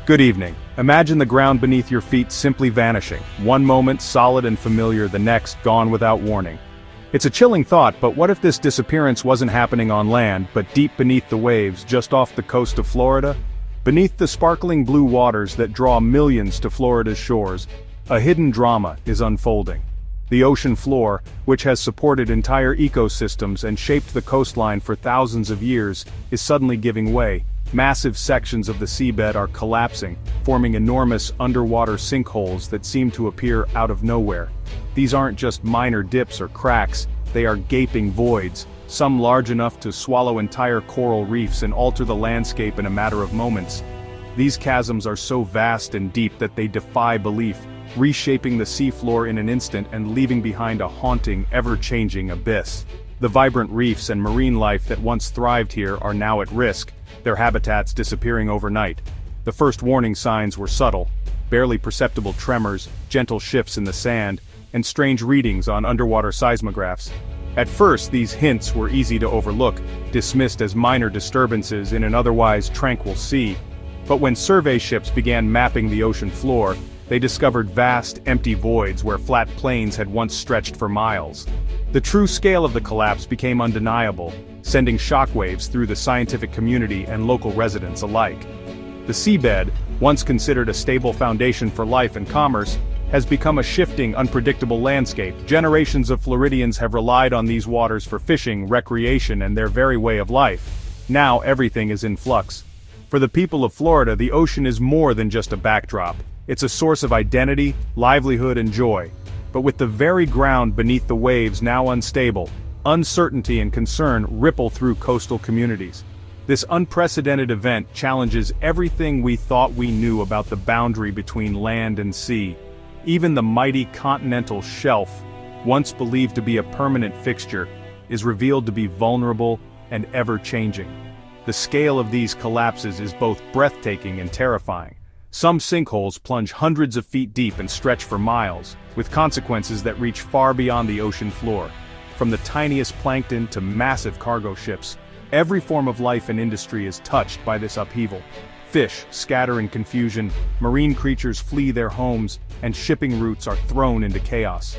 Good evening. Imagine the ground beneath your feet simply vanishing. One moment solid and familiar, the next gone without warning. It's a chilling thought, but what if this disappearance wasn't happening on land, but deep beneath the waves, just off the coast of Florida? Beneath the sparkling blue waters that draw millions to Florida's shores, a hidden drama is unfolding. The ocean floor, which has supported entire ecosystems and shaped the coastline for thousands of years, is suddenly giving way. Massive sections of the seabed are collapsing, forming enormous underwater sinkholes that seem to appear out of nowhere. These aren't just minor dips or cracks, they are gaping voids, some large enough to swallow entire coral reefs and alter the landscape in a matter of moments. These chasms are so vast and deep that they defy belief, reshaping the seafloor in an instant and leaving behind a haunting, ever-changing abyss. The vibrant reefs and marine life that once thrived here are now at risk, their habitats disappearing overnight. The first warning signs were subtle, barely perceptible tremors, gentle shifts in the sand, and strange readings on underwater seismographs. At first, these hints were easy to overlook, dismissed as minor disturbances in an otherwise tranquil sea. But when survey ships began mapping the ocean floor, they discovered vast, empty voids where flat plains had once stretched for miles. The true scale of the collapse became undeniable, sending shockwaves through the scientific community and local residents alike. The seabed, once considered a stable foundation for life and commerce, has become a shifting, unpredictable landscape. Generations of Floridians have relied on these waters for fishing, recreation, and their very way of life. Now everything is in flux. For the people of Florida, the ocean is more than just a backdrop. It's a source of identity, livelihood, and joy. But with the very ground beneath the waves now unstable, uncertainty and concern ripple through coastal communities. This unprecedented event challenges everything we thought we knew about the boundary between land and sea. Even the mighty continental shelf, once believed to be a permanent fixture, is revealed to be vulnerable and ever-changing. The scale of these collapses is both breathtaking and terrifying. Some sinkholes plunge hundreds of feet deep and stretch for miles, with consequences that reach far beyond the ocean floor. From the tiniest plankton to massive cargo ships, every form of life and industry is touched by this upheaval. Fish scatter in confusion, marine creatures flee their homes, and shipping routes are thrown into chaos.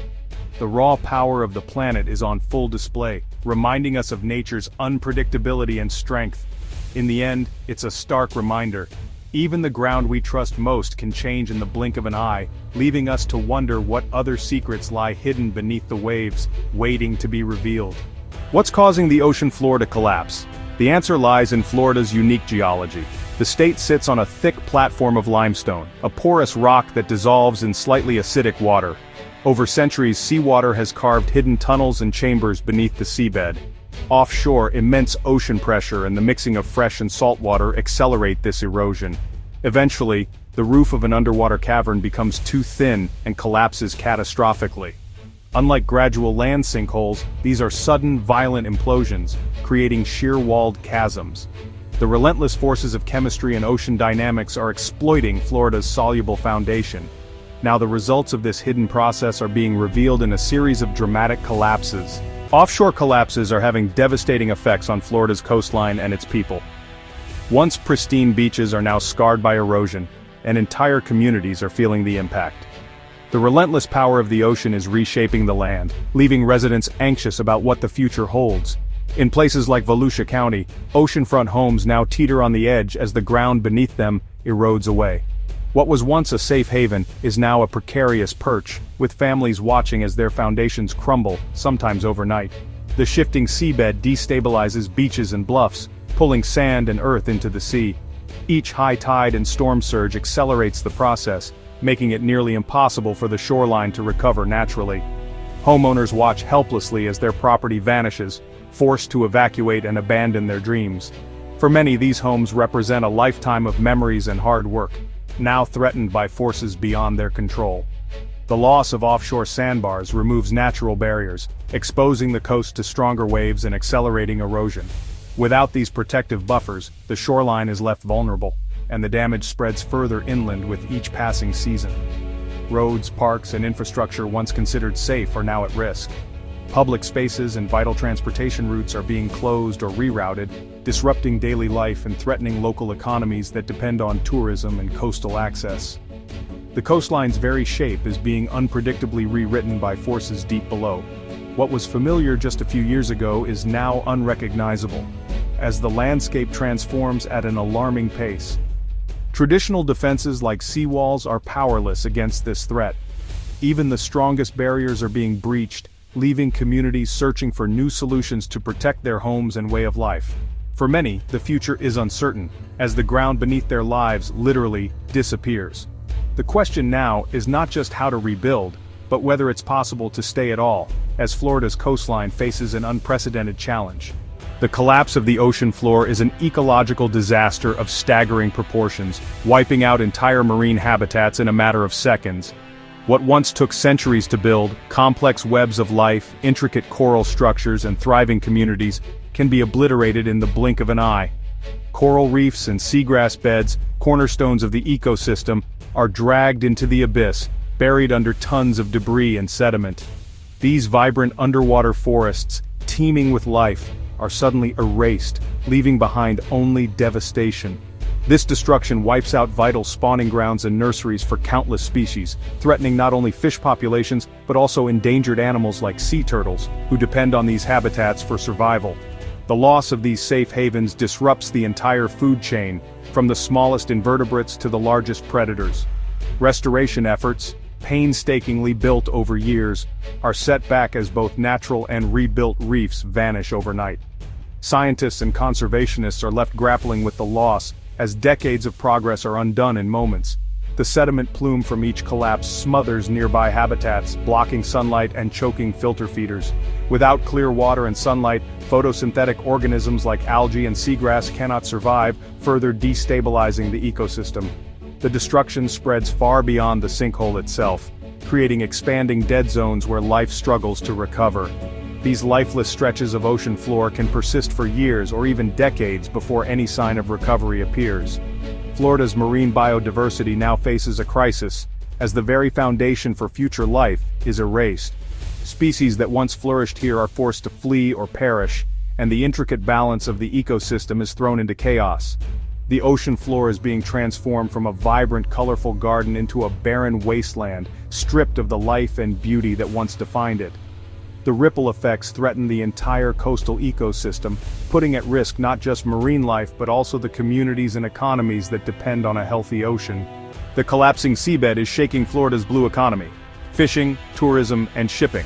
The raw power of the planet is on full display, reminding us of nature's unpredictability and strength. In the end, it's a stark reminder. Even the ground we trust most can change in the blink of an eye, leaving us to wonder what other secrets lie hidden beneath the waves, waiting to be revealed. What's causing the ocean floor to collapse? The answer lies in Florida's unique geology. The state sits on a thick platform of limestone, a porous rock that dissolves in slightly acidic water. Over centuries, seawater has carved hidden tunnels and chambers beneath the seabed. Offshore, immense ocean pressure and the mixing of fresh and salt water accelerate this erosion. Eventually, the roof of an underwater cavern becomes too thin and collapses catastrophically. Unlike gradual land sinkholes, these are sudden, violent implosions, creating sheer-walled chasms. The relentless forces of chemistry and ocean dynamics are exploiting Florida's soluble foundation. Now the results of this hidden process are being revealed in a series of dramatic collapses. Offshore collapses are having devastating effects on Florida's coastline and its people. Once pristine beaches are now scarred by erosion, and entire communities are feeling the impact. The relentless power of the ocean is reshaping the land, leaving residents anxious about what the future holds. In places like Volusia County, oceanfront homes now teeter on the edge as the ground beneath them erodes away. What was once a safe haven is now a precarious perch, with families watching as their foundations crumble, sometimes overnight. The shifting seabed destabilizes beaches and bluffs, pulling sand and earth into the sea. Each high tide and storm surge accelerates the process, making it nearly impossible for the shoreline to recover naturally. Homeowners watch helplessly as their property vanishes, forced to evacuate and abandon their dreams. For many, these homes represent a lifetime of memories and hard work, now threatened by forces beyond their control. The loss of offshore sandbars removes natural barriers, exposing the coast to stronger waves and accelerating erosion. Without these protective buffers, the shoreline is left vulnerable, and the damage spreads further inland with each passing season. Roads, parks, and infrastructure once considered safe are now at risk. Public spaces and vital transportation routes are being closed or rerouted, disrupting daily life and threatening local economies that depend on tourism and coastal access. The coastline's very shape is being unpredictably rewritten by forces deep below. What was familiar just a few years ago is now unrecognizable, as the landscape transforms at an alarming pace. Traditional defenses like seawalls are powerless against this threat. Even the strongest barriers are being breached, leaving communities searching for new solutions to protect their homes and way of life. For many, the future is uncertain, as the ground beneath their lives literally disappears. The question now is not just how to rebuild, but whether it's possible to stay at all, as Florida's coastline faces an unprecedented challenge. The collapse of the ocean floor is an ecological disaster of staggering proportions, wiping out entire marine habitats in a matter of seconds. What once took centuries to build, complex webs of life, intricate coral structures, and thriving communities, can be obliterated in the blink of an eye. Coral reefs and seagrass beds, cornerstones of the ecosystem, are dragged into the abyss, buried under tons of debris and sediment. These vibrant underwater forests, teeming with life, are suddenly erased, leaving behind only devastation. This destruction wipes out vital spawning grounds and nurseries for countless species, threatening not only fish populations but also endangered animals like sea turtles, who depend on these habitats for survival. The loss of these safe havens disrupts the entire food chain, from the smallest invertebrates to the largest predators. Restoration efforts, painstakingly built over years, are set back as both natural and rebuilt reefs vanish overnight. Scientists and conservationists are left grappling with the loss, as decades of progress are undone in moments. The sediment plume from each collapse smothers nearby habitats, blocking sunlight and choking filter feeders. Without clear water and sunlight, photosynthetic organisms like algae and seagrass cannot survive, further destabilizing the ecosystem. The destruction spreads far beyond the sinkhole itself, creating expanding dead zones where life struggles to recover. These lifeless stretches of ocean floor can persist for years or even decades before any sign of recovery appears. Florida's marine biodiversity now faces a crisis, as the very foundation for future life is erased. Species that once flourished here are forced to flee or perish, and the intricate balance of the ecosystem is thrown into chaos. The ocean floor is being transformed from a vibrant, colorful garden into a barren wasteland, stripped of the life and beauty that once defined it. The ripple effects threaten the entire coastal ecosystem, putting at risk not just marine life but also the communities and economies that depend on a healthy ocean. The collapsing seabed is shaking Florida's blue economy. Fishing, tourism, and shipping.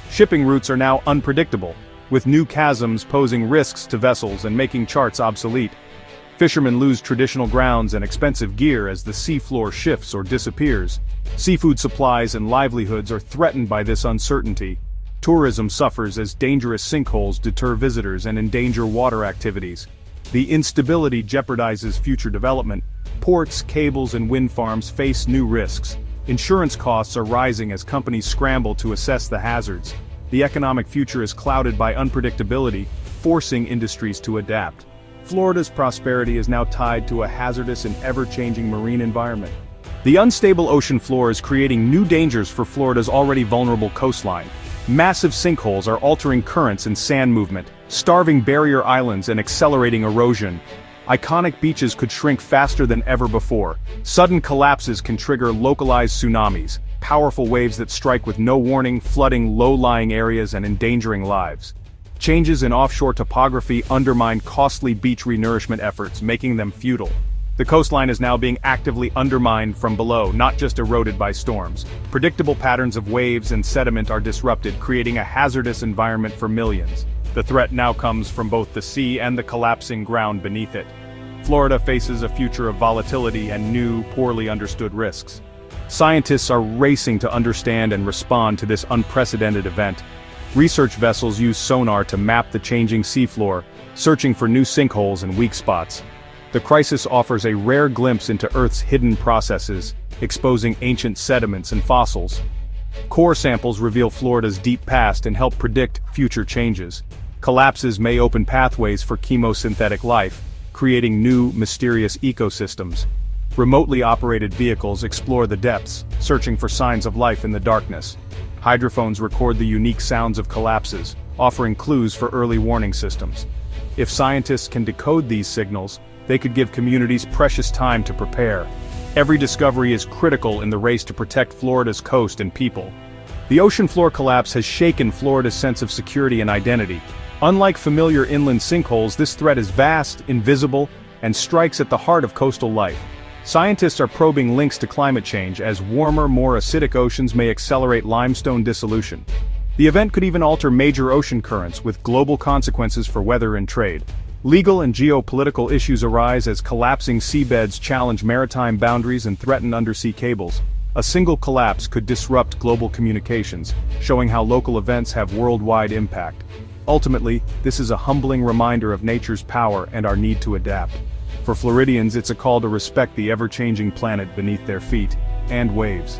Shipping routes are now unpredictable, with new chasms posing risks to vessels and making charts obsolete. Fishermen lose traditional grounds and expensive gear as the seafloor shifts or disappears. Seafood supplies and livelihoods are threatened by this uncertainty. Tourism suffers as dangerous sinkholes deter visitors and endanger water activities. The instability jeopardizes future development. Ports, cables, and wind farms face new risks. Insurance costs are rising as companies scramble to assess the hazards. The economic future is clouded by unpredictability, forcing industries to adapt. Florida's prosperity is now tied to a hazardous and ever-changing marine environment. The unstable ocean floor is creating new dangers for Florida's already vulnerable coastline. Massive sinkholes are altering currents and sand movement, starving barrier islands and accelerating erosion. Iconic beaches could shrink faster than ever before. Sudden collapses can trigger localized tsunamis, powerful waves that strike with no warning, flooding low-lying areas and endangering lives. Changes in offshore topography undermine costly beach renourishment efforts, making them futile. The coastline is now being actively undermined from below, not just eroded by storms. Predictable patterns of waves and sediment are disrupted, creating a hazardous environment for millions. The threat now comes from both the sea and the collapsing ground beneath it. Florida faces a future of volatility and new, poorly understood risks. Scientists are racing to understand and respond to this unprecedented event. Research vessels use sonar to map the changing seafloor, searching for new sinkholes and weak spots. The crisis offers a rare glimpse into Earth's hidden processes, exposing ancient sediments and fossils. Core samples reveal Florida's deep past and help predict future changes. Collapses may open pathways for chemosynthetic life, creating new, mysterious ecosystems. Remotely operated vehicles explore the depths, searching for signs of life in the darkness. Hydrophones record the unique sounds of collapses, offering clues for early warning systems. If scientists can decode these signals, they could give communities precious time to prepare. Every discovery is critical in the race to protect Florida's coast and people. The ocean floor collapse has shaken Florida's sense of security and identity. Unlike familiar inland sinkholes, this threat is vast, invisible, and strikes at the heart of coastal life. Scientists are probing links to climate change, as warmer, more acidic oceans may accelerate limestone dissolution. The event could even alter major ocean currents, with global consequences for weather and trade. Legal and geopolitical issues arise as collapsing seabeds challenge maritime boundaries and threaten undersea cables. A single collapse could disrupt global communications, showing how local events have worldwide impact. Ultimately, this is a humbling reminder of nature's power and our need to adapt. For Floridians, it's a call to respect the ever-changing planet beneath their feet and waves.